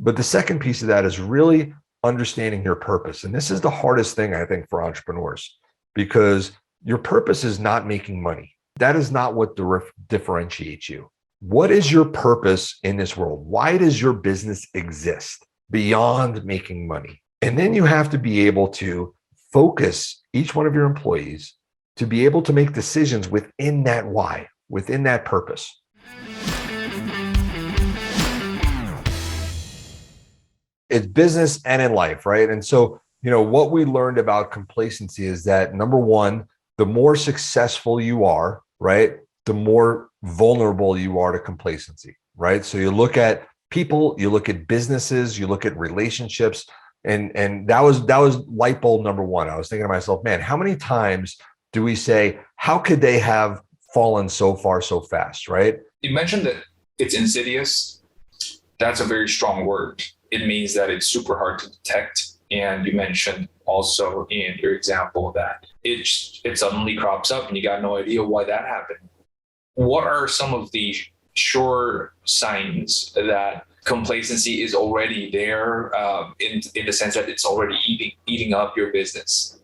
But the second piece of that is really understanding your purpose. And this is the hardest thing, I think, for entrepreneurs, because your purpose is not making money. That is not what differentiates you. What is your purpose in this world? Why does your business exist beyond making money? And then you have to be able to focus each one of your employees to be able to make decisions within that why, within that purpose. It's business and in life, right? And so, what we learned about complacency is that, number one, the more successful you are, right, the more vulnerable you are to complacency, right? So you look at people, you look at businesses, you look at relationships, and that was light bulb number one. I was thinking to myself, man, how many times do we say, how could they have fallen so far so fast, right? You mentioned that it's insidious. That's a very strong word. It means that it's super hard to detect. And you mentioned also in your example that it suddenly crops up and you got no idea why that happened. What are some of the sure signs that complacency is already there, in the sense that it's already eating up your business?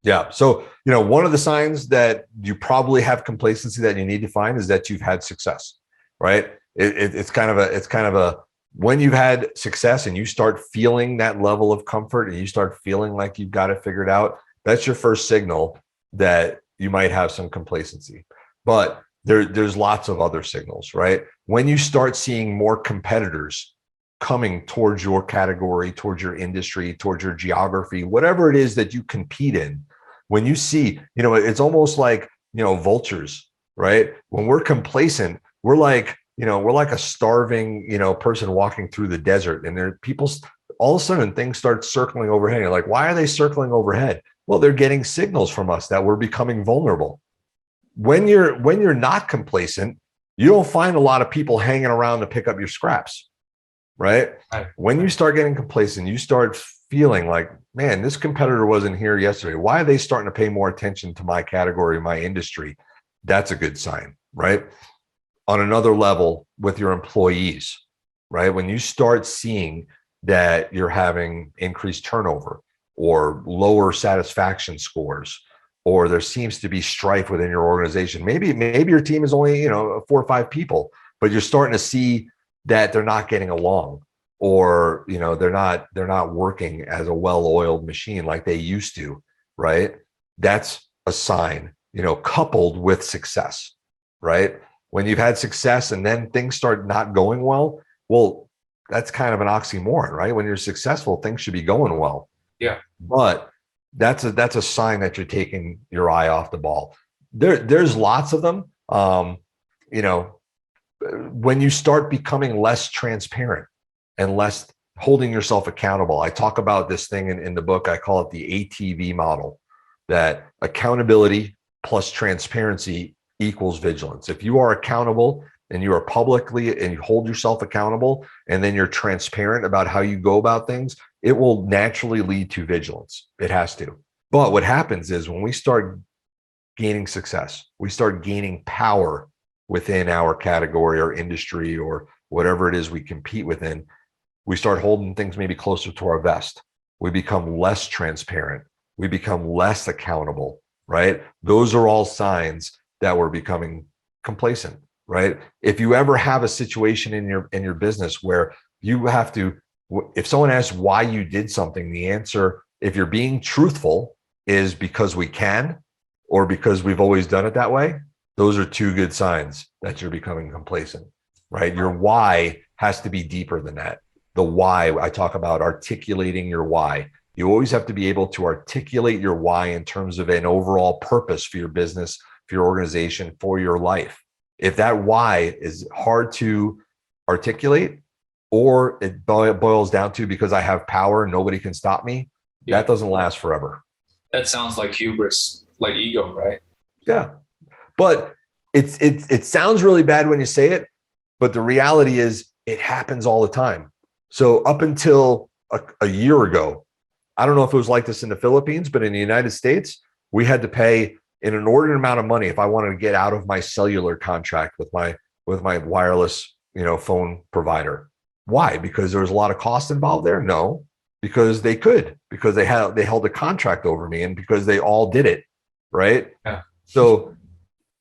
Yeah. So, one of the signs that you probably have complacency that you need to find is that you've had success, right? It's kind of a, when you've had success and you start feeling that level of comfort and you start feeling like you've got it figured out, that's your first signal that you might have some complacency. But there's lots of other signals, right? When you start seeing more competitors coming towards your category, towards your industry, towards your geography, whatever it is that you compete in, when you see, it's almost like, vultures, right? When we're complacent, we're like a starving, person walking through the desert, and people, all of a sudden things start circling overhead. You're like, why are they circling overhead? Well, they're getting signals from us that we're becoming vulnerable. When you're not complacent, you don't find a lot of people hanging around to pick up your scraps, right? When you start getting complacent, you start feeling like, man, this competitor wasn't here yesterday. Why are they starting to pay more attention to my category, my industry? That's a good sign, right? On another level with your employees, right? When you start seeing that you're having increased turnover or lower satisfaction scores, or there seems to be strife within your organization. Maybe your team is only, 4 or 5 people, but you're starting to see that they're not getting along, or, they're not working as a well-oiled machine like they used to, right? That's a sign, coupled with success, right? When you've had success and then things start not going well, that's kind of an oxymoron, right? When you're successful, things should be going well. Yeah. But that's a sign that you're taking your eye off the ball. There's lots of them. When you start becoming less transparent and less holding yourself accountable, I talk about this thing in the book. I call it the ATV model, that accountability plus transparency equals vigilance. If you are accountable and you are publicly and you hold yourself accountable, and then you're transparent about how you go about things, it will naturally lead to vigilance. It has to. But what happens is when we start gaining success, we start gaining power within our category or industry or whatever it is we compete within, we start holding things maybe closer to our vest. We become less transparent. We become less accountable, right? Those are all signs that we're becoming complacent, right? If you ever have a situation in your business where you have to, if someone asks why you did something, the answer, if you're being truthful, is because we can, or because we've always done it that way. Those are 2 good signs that you're becoming complacent, right? Your why has to be deeper than that. The why, I talk about articulating your why. You always have to be able to articulate your why in terms of an overall purpose for your business, for your organization, for your life. If that why is hard to articulate, or it boils down to because I have power, nobody can stop me, that doesn't last forever. That sounds like hubris, like ego, right? Yeah. But it sounds really bad when you say it, but the reality is it happens all the time. So up until a year ago, I don't know if it was like this in the Philippines, but in the United States, we had to pay an inordinate amount of money if I wanted to get out of my cellular contract with my wireless, phone provider. Why? Because there was a lot of cost involved there? No, because they held a contract over me, and because they all did it, right? Yeah. So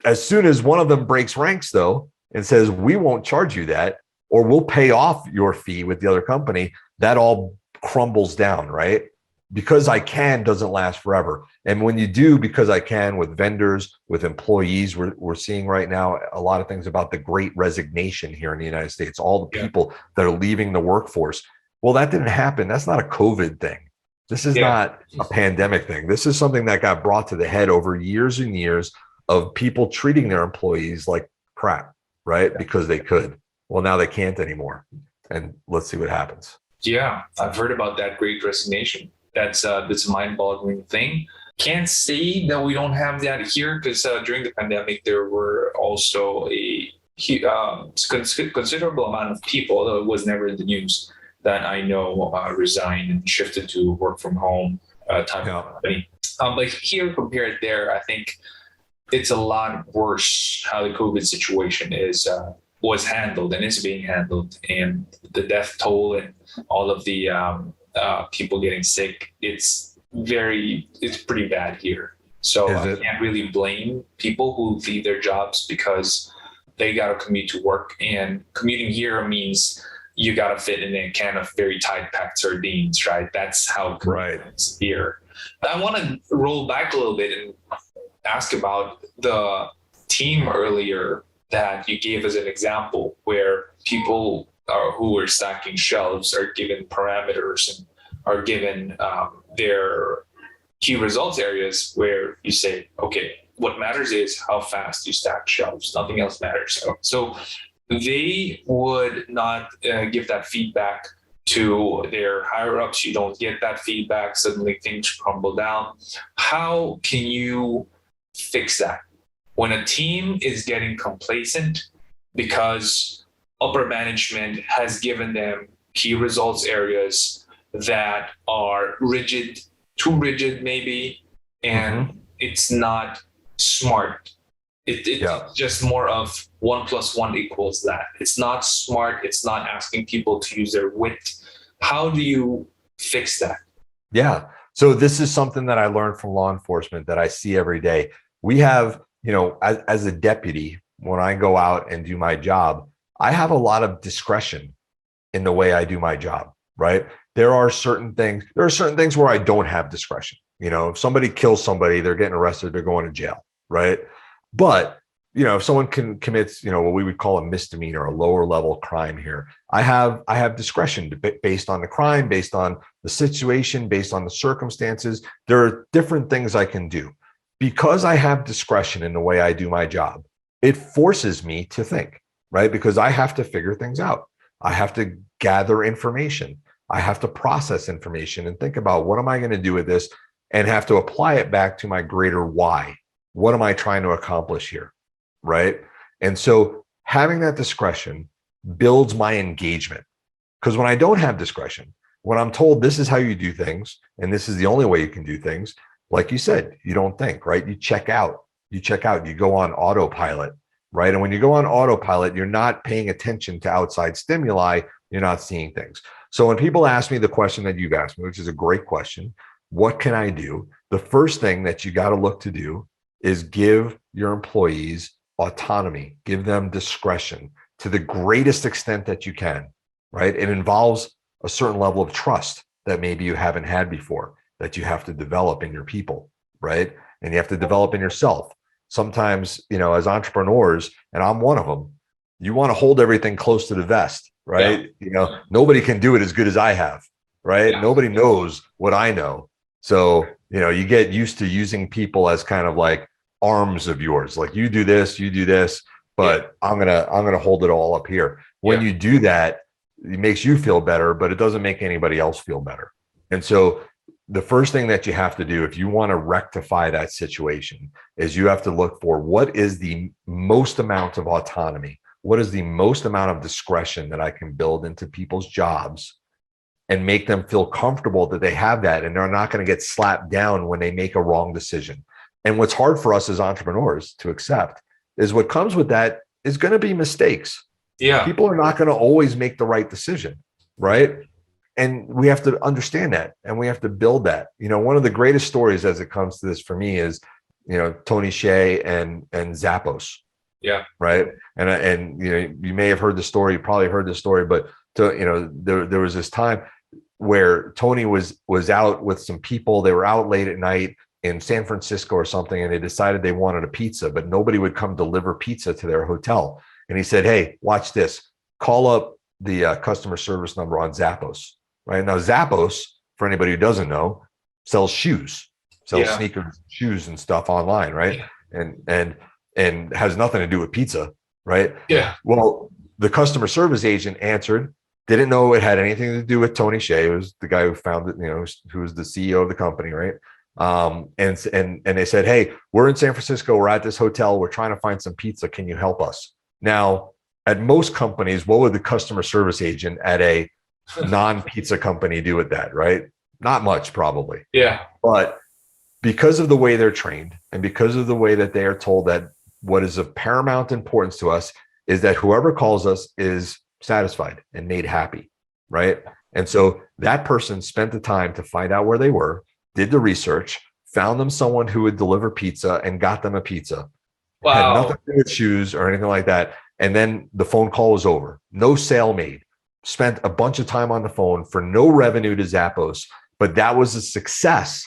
as soon as one of them breaks ranks, though, and says, we won't charge you that, or we'll pay off your fee with the other company, that all crumbles down, right? Because I can doesn't last forever. And when you do, because I can, with vendors, with employees, we're seeing right now a lot of things about the great resignation here in the United States, all the people that are leaving the workforce. Well, that didn't happen. That's not a COVID thing. This is not a pandemic thing. This is something that got brought to the head over years and years of people treating their employees like crap, right? Because they could. Well, now they can't anymore. And let's see what happens. Yeah, I've heard about that great resignation. That's a mind-boggling thing. Can't say that we don't have that here, because during the pandemic, there were also a considerable amount of people, although it was never in the news, that I know resigned and shifted to work from home type of company. But here compared there, I think it's a lot worse how the COVID situation was handled and is being handled, and the death toll and all of the people getting sick. It's pretty bad here. So I can't really blame people who leave their jobs because they got to commute to work, and commuting here means you got to fit in a can of very tight packed sardines, right? That's how it's here. I want to roll back a little bit and ask about the team earlier that you gave as an example, where people who are stacking shelves are given parameters and are given their key results areas, where you say, okay, what matters is how fast you stack shelves. Nothing else matters. So they would not give that feedback to their higher ups. You don't get that feedback. Suddenly things crumble down. How can you fix that when a team is getting complacent because upper management has given them key results areas that are rigid, too rigid maybe, and it's not smart? It's just more of 1 + 1 = that. It's not smart. It's not asking people to use their wit. How do you fix that? Yeah. So this is something that I learned from law enforcement that I see every day. We have, as a deputy, when I go out and do my job, I have a lot of discretion in the way I do my job, right? There are certain things where I don't have discretion. If somebody kills somebody, they're getting arrested, they're going to jail, right? But, if someone commits, what we would call a misdemeanor, a lower level crime here, I have discretion based on the crime, based on the situation, based on the circumstances. There are different things I can do. Because I have discretion in the way I do my job, it forces me to think, right? Because I have to figure things out. I have to gather information. I have to process information and think about, what am I going to do with this, and have to apply it back to my greater why. What am I trying to accomplish here, right? And so having that discretion builds my engagement. Because when I don't have discretion, when I'm told this is how you do things, and this is the only way you can do things, like you said, you don't think, right? You check out, you go on autopilot, right? And when you go on autopilot, you're not paying attention to outside stimuli. You're not seeing things. So when people ask me the question that you've asked me, which is a great question, what can I do? The first thing that you got to look to do is give your employees autonomy, give them discretion to the greatest extent that you can, right? It involves a certain level of trust that maybe you haven't had before, that you have to develop in your people, right? And you have to develop in yourself. Sometimes, as entrepreneurs, and I'm one of them, you want to hold everything close to the vest, right? Yeah. Nobody can do it as good as I have, right? Yeah. Nobody knows what I know. So, you get used to using people as kind of like arms of yours. Like, you do this, but I'm going to hold it all up here. When you do that, it makes you feel better, but it doesn't make anybody else feel better. And so the first thing that you have to do if you want to rectify that situation is you have to look for, what is the most amount of autonomy? What is the most amount of discretion that I can build into people's jobs and make them feel comfortable that they have that, and they're not going to get slapped down when they make a wrong decision. And what's hard for us as entrepreneurs to accept is what comes with that is going to be mistakes. Yeah. People are not going to always make the right decision. right? And we have to understand that, and we have to build that. One of the greatest stories as it comes to this for me is, Tony Hsieh and Zappos. Yeah. Right. And you may have heard the story, you probably heard the story, but there was this time where Tony was out with some people. They were out late at night in San Francisco or something, and they decided they wanted a pizza, but nobody would come deliver pizza to their hotel. And he said, "Hey, watch this. Call up the customer service number on Zappos." Right now, Zappos, for anybody who doesn't know, sells sneakers, shoes, and stuff online, right? Yeah. And has nothing to do with pizza, right? Yeah. Well, the customer service agent answered, didn't know it had anything to do with Tony Hsieh. It was the guy who founded, who was the CEO of the company, right? And they said, "Hey, we're in San Francisco. We're at this hotel. We're trying to find some pizza. Can you help us?" Now, at most companies, what would the customer service agent at a non-pizza company do with that, right? Not much, probably. Yeah. But because of the way they're trained, and because of the way that they are told that what is of paramount importance to us is that whoever calls us is satisfied and made happy, right? And so that person spent the time to find out where they were, did the research, found them someone who would deliver pizza, and got them a pizza. Wow. Had nothing to do with shoes or anything like that. And then the phone call was over. No sale made. Spent a bunch of time on the phone for no revenue to Zappos, but that was a success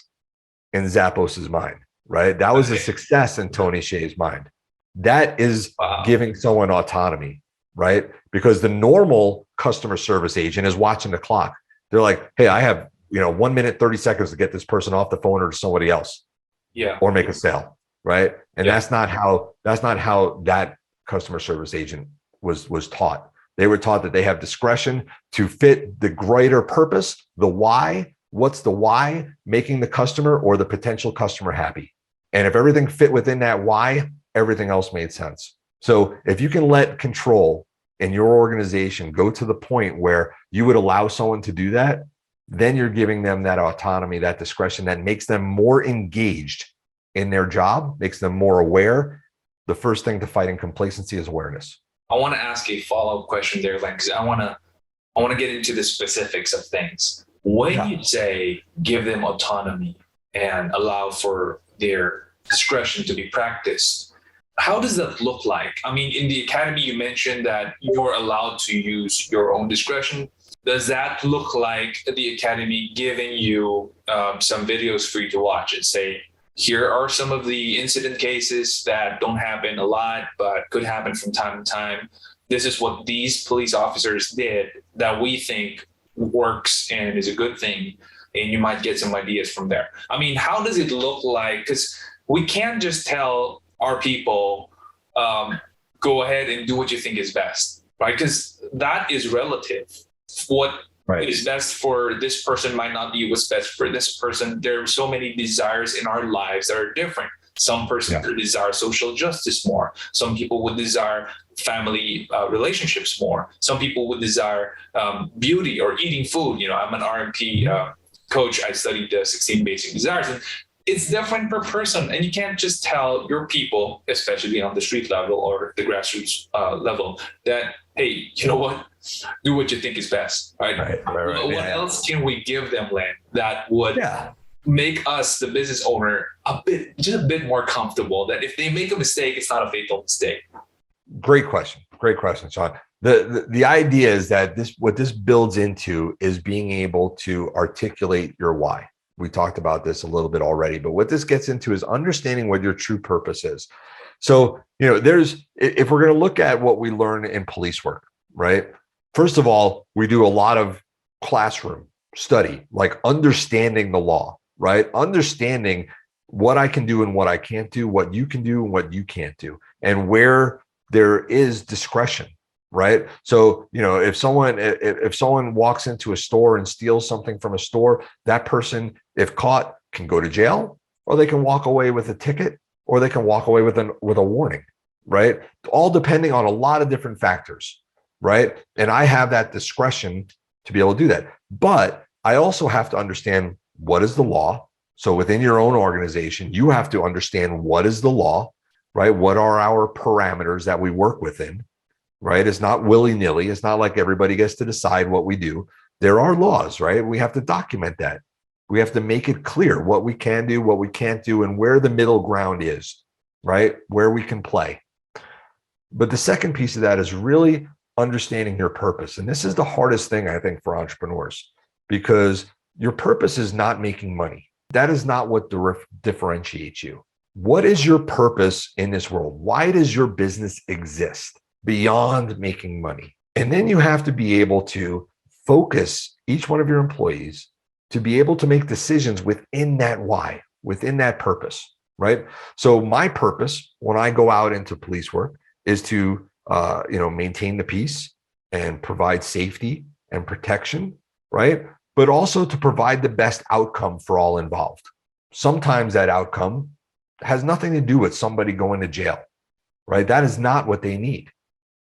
in Zappos's mind, right? That was a success in Tony Hsieh's mind. That is giving someone autonomy, right? Because the normal customer service agent is watching the clock. They're like, "Hey, I have 1 minute, 30 seconds to get this person off the phone or to somebody else, or make a sale," right? And that's not how that customer service agent was taught. They were taught that they have discretion to fit the greater purpose, the why. What's the why? Making the customer or the potential customer happy. And if everything fit within that why, everything else made sense. So if you can let control in your organization go to the point where you would allow someone to do that, then you're giving them that autonomy, that discretion that makes them more engaged in their job, makes them more aware. The first thing to fighting complacency is awareness. I want to ask a follow-up question there, Len, because I want to get into the specifics of things. When you say give them autonomy and allow for their discretion to be practiced, how does that look like? I mean, in the academy, you mentioned that you're allowed to use your own discretion. Does that look like the academy giving you some videos for you to watch and say, here are some of the incident cases that don't happen a lot, but could happen from time to time. This is what these police officers did that we think works and is a good thing. And you might get some ideas from there. I mean, how does it look like? Because we can't just tell our people, go ahead and do what you think is best, right? Because that is relative. What is best for this person might not be what's best for this person. There are so many desires in our lives that are different. Some persons desire social justice more. Some people would desire family relationships more. Some people would desire beauty or eating food. I'm an RMP coach. I studied the 16 basic desires. And it's different per person. And you can't just tell your people, especially on the street level or the grassroots level, that, hey, you know what? Do what you think is best, right? What else can we give them, Len, that would make us, the business owner, a bit more comfortable that if they make a mistake, it's not a fatal mistake? Great question, Sean. The idea is that what this builds into is being able to articulate your why. We talked about this a little bit already, but what this gets into is understanding what your true purpose is. So, if we're going to look at what we learn in police work, right? First of all, we do a lot of classroom study, like understanding the law, right? Understanding what I can do and what I can't do, what you can do and what you can't do, and where there is discretion, right? So, if someone walks into a store and steals something from a store, that person, if caught, can go to jail, or they can walk away with a ticket, or they can walk away with a warning, right? All depending on a lot of different factors, right? And I have that discretion to be able to do that. But I also have to understand what is the law. So within your own organization, you have to understand what is the law, right? What are our parameters that we work within, right? It's not willy-nilly. It's not like everybody gets to decide what we do. there are laws, right? We have to document that. We have to make it clear what we can do, what we can't do, and where the middle ground is, right? Where we can play. But the second piece of that is really understanding your purpose. And this is the hardest thing, I think, for entrepreneurs, because your purpose is not making money. That is not what differentiates you. What is your purpose in this world? Why does your business exist beyond making money? And then you have to be able to focus each one of your employees to be able to make decisions within that why, within that purpose, right? So my purpose when I go out into police work is to maintain the peace and provide safety and protection, right? But also to provide the best outcome for all involved. Sometimes that outcome has nothing to do with somebody going to jail, right? That is not what they need.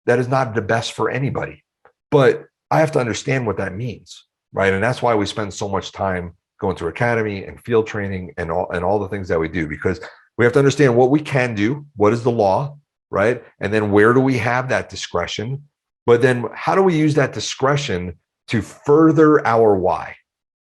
That is not the best for anybody. But I have to understand what that means, right? And that's why we spend so much time going through academy and field training and all the things that we do, because we have to understand what we can do, what is the law, right? And then where do we have that discretion? But then how do we use that discretion to further our why,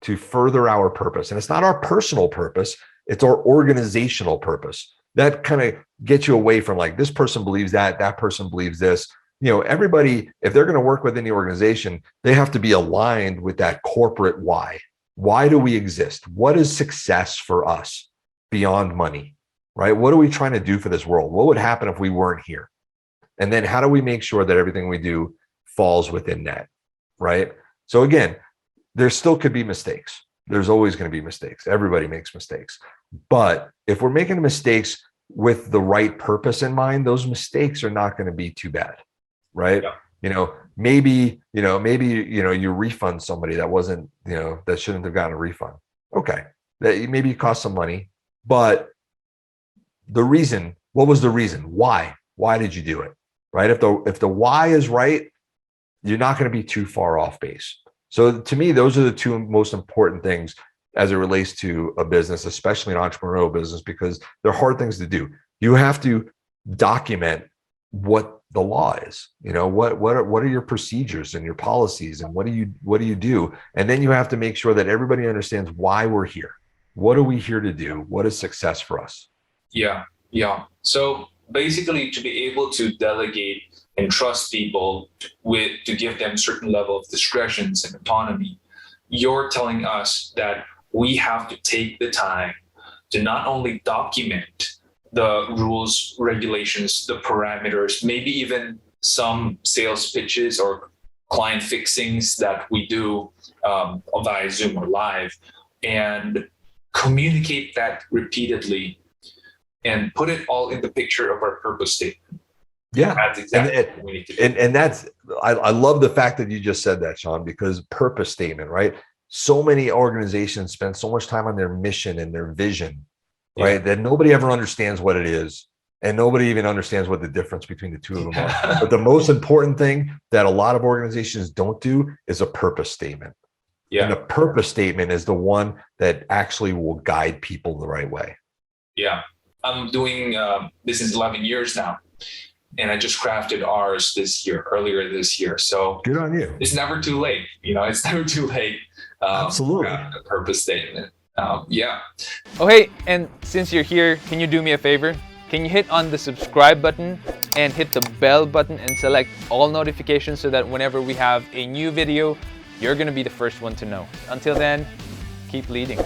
to further our purpose? And it's not our personal purpose, it's our organizational purpose. That kind of gets you away from like, this person believes that person believes this. Everybody, if they're going to work within the organization, they have to be aligned with that corporate why. Why do we exist? What is success for us beyond money, right? What are we trying to do for this world? What would happen if we weren't here? And then how do we make sure that everything we do falls within that, right? So again, there still could be mistakes. There's always going to be mistakes. Everybody makes mistakes. But if we're making mistakes with the right purpose in mind, those mistakes are not going to be too bad, right? Yeah. Maybe you refund somebody that wasn't, that shouldn't have gotten a refund. Okay. That maybe it cost some money, but what was the reason? Why did you do it? Right? If the why is right, you're not going to be too far off base. So to me, those are the two most important things as it relates to a business, especially an entrepreneurial business, because they're hard things to do. You have to document what the law is. What are your procedures and your policies, and what do you do? And then you have to make sure that everybody understands why we're here. What are we here to do? What is success for us? Yeah. So basically, to be able to delegate and trust people to give them certain level of discretions and autonomy, you're telling us that we have to take the time to not only document the rules, regulations, the parameters, maybe even some sales pitches or client fixings that we do via Zoom or live, and communicate that repeatedly and put it all in the picture of our purpose statement. Yeah. That's exactly what we need to do. And that's, I love the fact that you just said that, Sean, because purpose statement, right? So many organizations spend so much time on their mission and their vision, right? That nobody ever understands what it is. And nobody even understands what the difference between the two of them are. But the most important thing that a lot of organizations don't do is a purpose statement. Yeah. And the purpose statement is the one that actually will guide people the right way. Yeah. I'm doing this is 11 years now. And I just crafted ours earlier this year. So good on you. It's never too late. It's never too late. Absolutely. A purpose statement. Yeah. Oh, hey, and since you're here, can you do me a favor? Can you hit on the subscribe button and hit the bell button and select all notifications so that whenever we have a new video, you're going to be the first one to know. Until then, keep leading.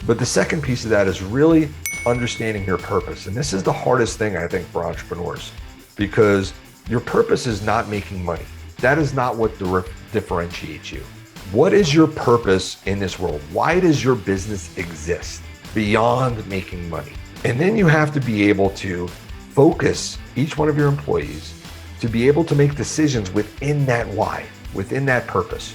But the second piece of that is really understanding your purpose. And this is the hardest thing, I think, for entrepreneurs, because your purpose is not making money. That is not what differentiates you. What is your purpose in this world? Why does your business exist beyond making money? And then you have to be able to focus each one of your employees to be able to make decisions within that why, within that purpose.